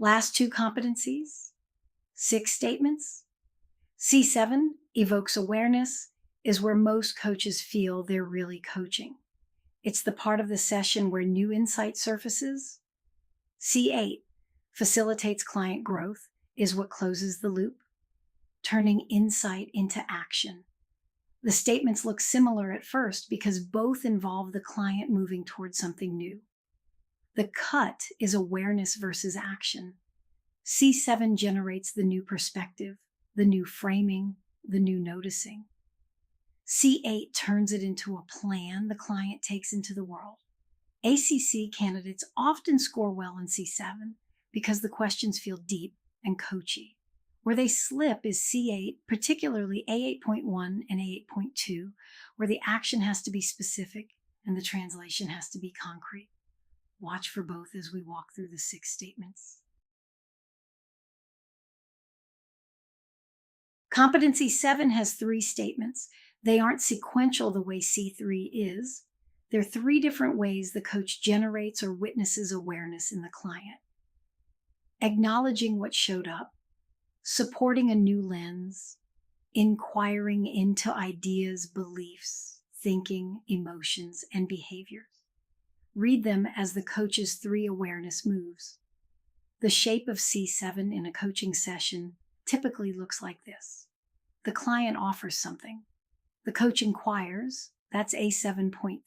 Last two competencies, 6 statements. C7 evokes awareness, is where most coaches feel they're really coaching. It's the part of the session where new insight surfaces. C8 facilitates client growth, is what closes the loop, turning insight into action. The statements look similar at first because both involve the client moving towards something new. The cut is awareness versus action. C7 generates the new perspective, the new framing, the new noticing. C8 turns it into a plan the client takes into the world. ACC candidates often score well in C7 because the questions feel deep and coachy. Where they slip is C8, particularly A8.1 and A8.2, where the action has to be specific and the translation has to be concrete. Watch for both as we walk through the 6 statements. Competency 7 has 3 statements. They aren't sequential the way C3 is. There are 3 different ways the coach generates or witnesses awareness in the client. Acknowledging what showed up, supporting a new lens, inquiring into ideas, beliefs, thinking, emotions, and behaviors. Read them as the coach's 3 awareness moves. The shape of C7 in a coaching session typically looks like this. The client offers something. The coach inquires, that's A7.3.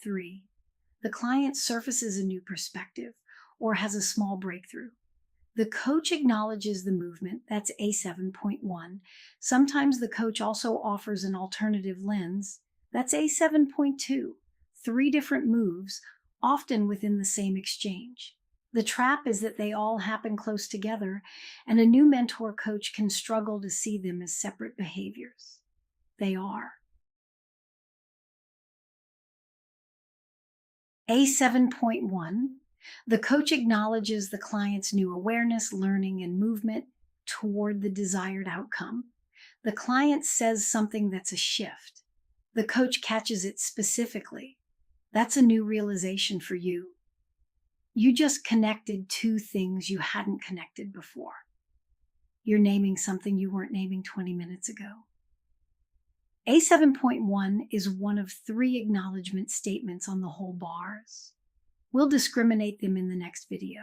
The client surfaces a new perspective or has a small breakthrough. The coach acknowledges the movement, that's A7.1. Sometimes the coach also offers an alternative lens, that's A7.2. 3 different moves, often within the same exchange. The trap is that they all happen close together, and a new mentor coach can struggle to see them as separate behaviors. They are. A7.1, the coach acknowledges the client's new awareness, learning, and movement toward the desired outcome. The client says something that's a shift. The coach catches it specifically. That's a new realization for you. You just connected 2 things you hadn't connected before. You're naming something you weren't naming 20 minutes ago. A7.1 is one of 3 acknowledgement statements on the whole bars. We'll discriminate them in the next video.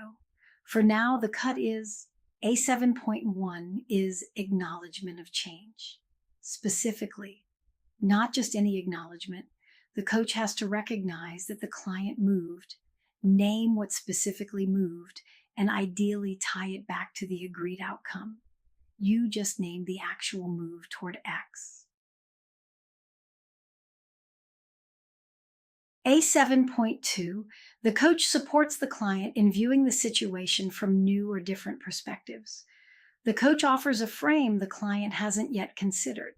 For now, the cut is A7.1 is acknowledgement of change. Specifically, not just any acknowledgement, the coach has to recognize that the client moved, name what specifically moved, and ideally tie it back to the agreed outcome. You just named the actual move toward X. A7.2, the coach supports the client in viewing the situation from new or different perspectives. The coach offers a frame the client hasn't yet considered.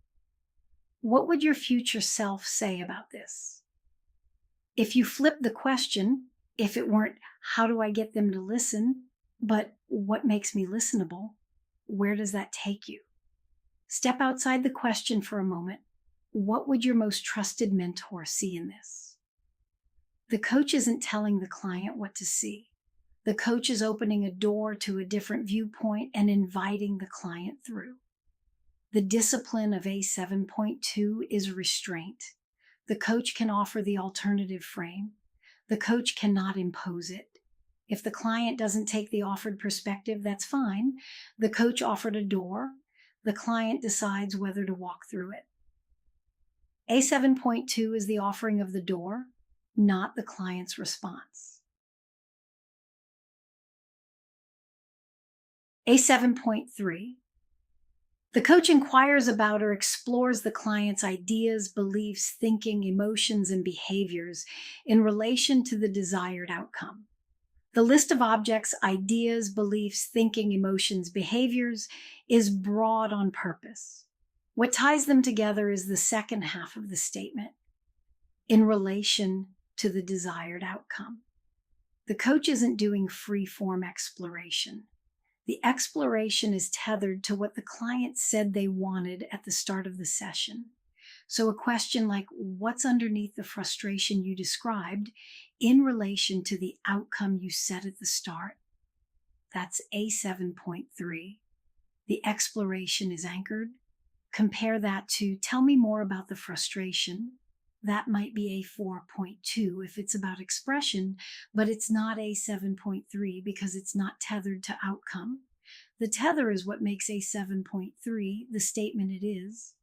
What would your future self say about this? If you flip the question, if it weren't, how do I get them to listen, but what makes me listenable, where does that take you? Step outside the question for a moment. What would your most trusted mentor see in this? The coach isn't telling the client what to see. The coach is opening a door to a different viewpoint and inviting the client through. The discipline of A7.2 is restraint. The coach can offer the alternative frame. The coach cannot impose it. If the client doesn't take the offered perspective, that's fine. The coach offered a door. The client decides whether to walk through it. A7.2 is the offering of the door, not the client's response. A7.3, the coach inquires about or explores the client's ideas, beliefs, thinking, emotions, and behaviors in relation to the desired outcome. The list of objects, ideas, beliefs, thinking, emotions, behaviors is broad on purpose. What ties them together is the second half of the statement, in relation to the desired outcome. The coach isn't doing free-form exploration. The exploration is tethered to what the client said they wanted at the start of the session. So a question like, what's underneath the frustration you described in relation to the outcome you set at the start? That's A7.3. The exploration is anchored. Compare that to tell me more about the frustration. That might be A4.2 if it's about expression, but it's not A7.3 because it's not tethered to outcome. The tether is what makes A7.3 the statement it is.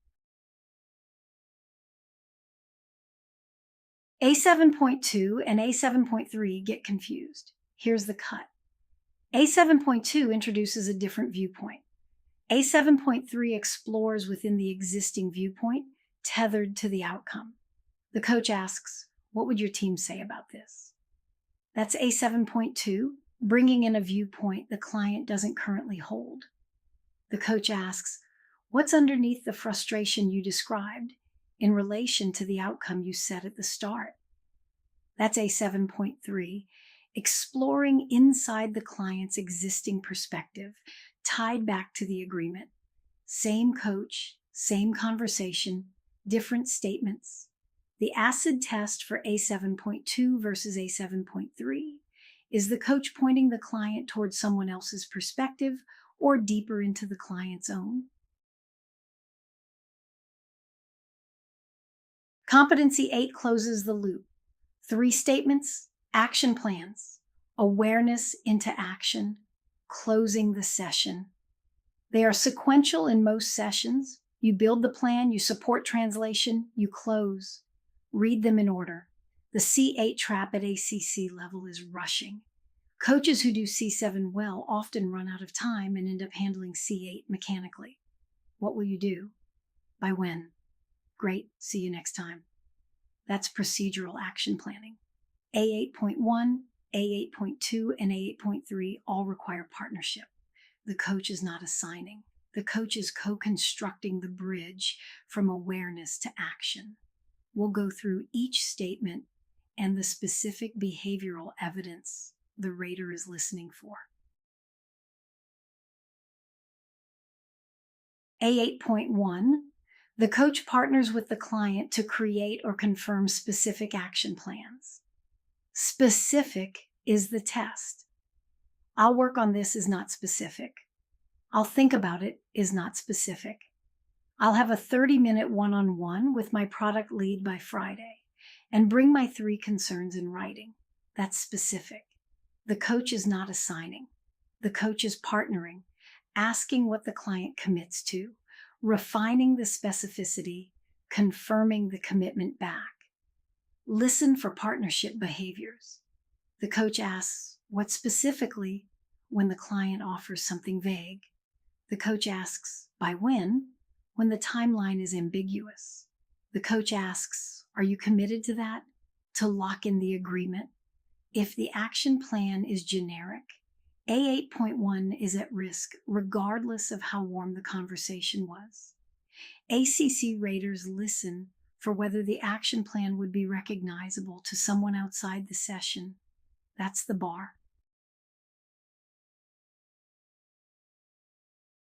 A7.2 and A7.3 get confused. Here's the cut. A7.2 introduces a different viewpoint. A7.3 explores within the existing viewpoint, tethered to the outcome. The coach asks, what would your team say about this? That's A7.2, bringing in a viewpoint the client doesn't currently hold. The coach asks, what's underneath the frustration you described in relation to the outcome you set at the start? That's A7.3, exploring inside the client's existing perspective, tied back to the agreement. Same coach, same conversation, different statements. The acid test for A7.2 versus A7.3 is the coach pointing the client towards someone else's perspective or deeper into the client's own. Competency 8 closes the loop. 3 statements, action plans, awareness into action, closing the session. They are sequential in most sessions. You build the plan, you support translation, you close. Read them in order. The C8 trap at ACC level is rushing. Coaches who do C7 well often run out of time and end up handling C8 mechanically. What will you do? By when? Great, see you next time. That's procedural action planning. A8.1, A8.2, and A8.3 all require partnership. The coach is not assigning. The coach is co-constructing the bridge from awareness to action. We'll go through each statement and the specific behavioral evidence the rater is listening for. A8.1, the coach partners with the client to create or confirm specific action plans. Specific is the test. I'll work on this is not specific. I'll think about it is not specific. I'll have a 30-minute one-on-one with my product lead by Friday and bring my 3 concerns in writing. That's specific. The coach is not assigning. The coach is partnering, asking what the client commits to, refining the specificity, confirming the commitment back. Listen for partnership behaviors. The coach asks, what specifically, when the client offers something vague. The coach asks, by when the timeline is ambiguous. The coach asks, are you committed to that? To lock in the agreement. If the action plan is generic, A8.1 is at risk regardless of how warm the conversation was. ACC raters listen for whether the action plan would be recognizable to someone outside the session. That's the bar.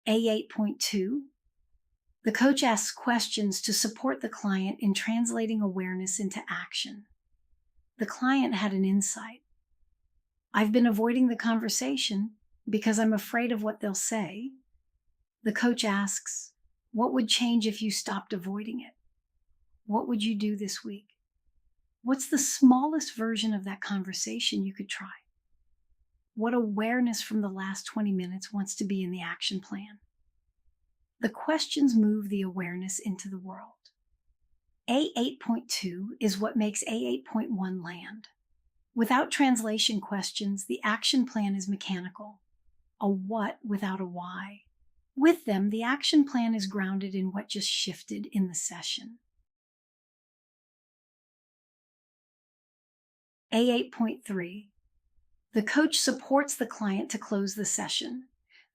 A8.2, the coach asks questions to support the client in translating awareness into action. The client had an insight. I've been avoiding the conversation because I'm afraid of what they'll say. The coach asks, what would change if you stopped avoiding it? What would you do this week? What's the smallest version of that conversation you could try? What awareness from the last 20 minutes wants to be in the action plan? The questions move the awareness into the world. A8.2 is what makes A8.1 land. Without translation questions, the action plan is mechanical, a what without a why. With them, the action plan is grounded in what just shifted in the session. A8.3, the coach supports the client to close the session.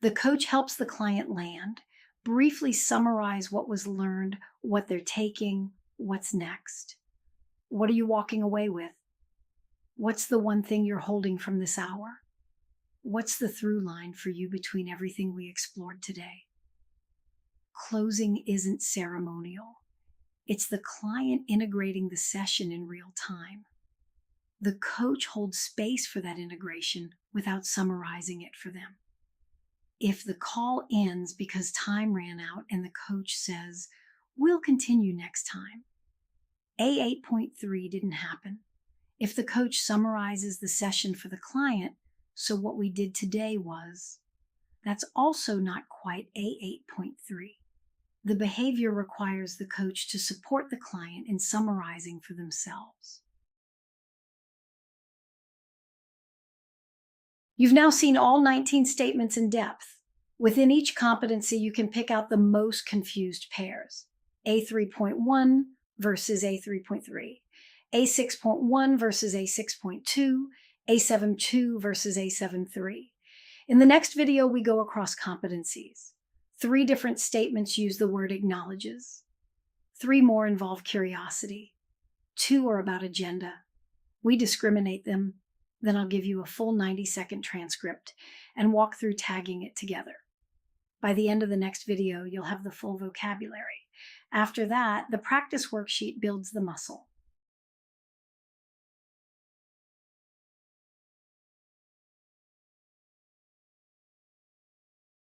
The coach helps the client land, briefly summarize what was learned, what they're taking, what's next. What are you walking away with? What's the one thing you're holding from this hour? What's the through line for you between everything we explored today? Closing isn't ceremonial. It's the client integrating the session in real time. The coach holds space for that integration without summarizing it for them. If the call ends because time ran out and the coach says, "We'll continue next time," A8.3 didn't happen. If the coach summarizes the session for the client, "So what we did today was," that's also not quite A8.3. The behavior requires the coach to support the client in summarizing for themselves. You've now seen all 19 statements in depth. Within each competency, you can pick out the most confused pairs: A3.1 versus A3.3, A6.1 versus A6.2, A7.2 versus A7.3. In the next video, we go across competencies. 3 different statements use the word acknowledges. 3 more involve curiosity. 2 are about agenda. We discriminate them. Then I'll give you a full 90-second transcript and walk through tagging it together. By the end of the next video, you'll have the full vocabulary. After that, the practice worksheet builds the muscle.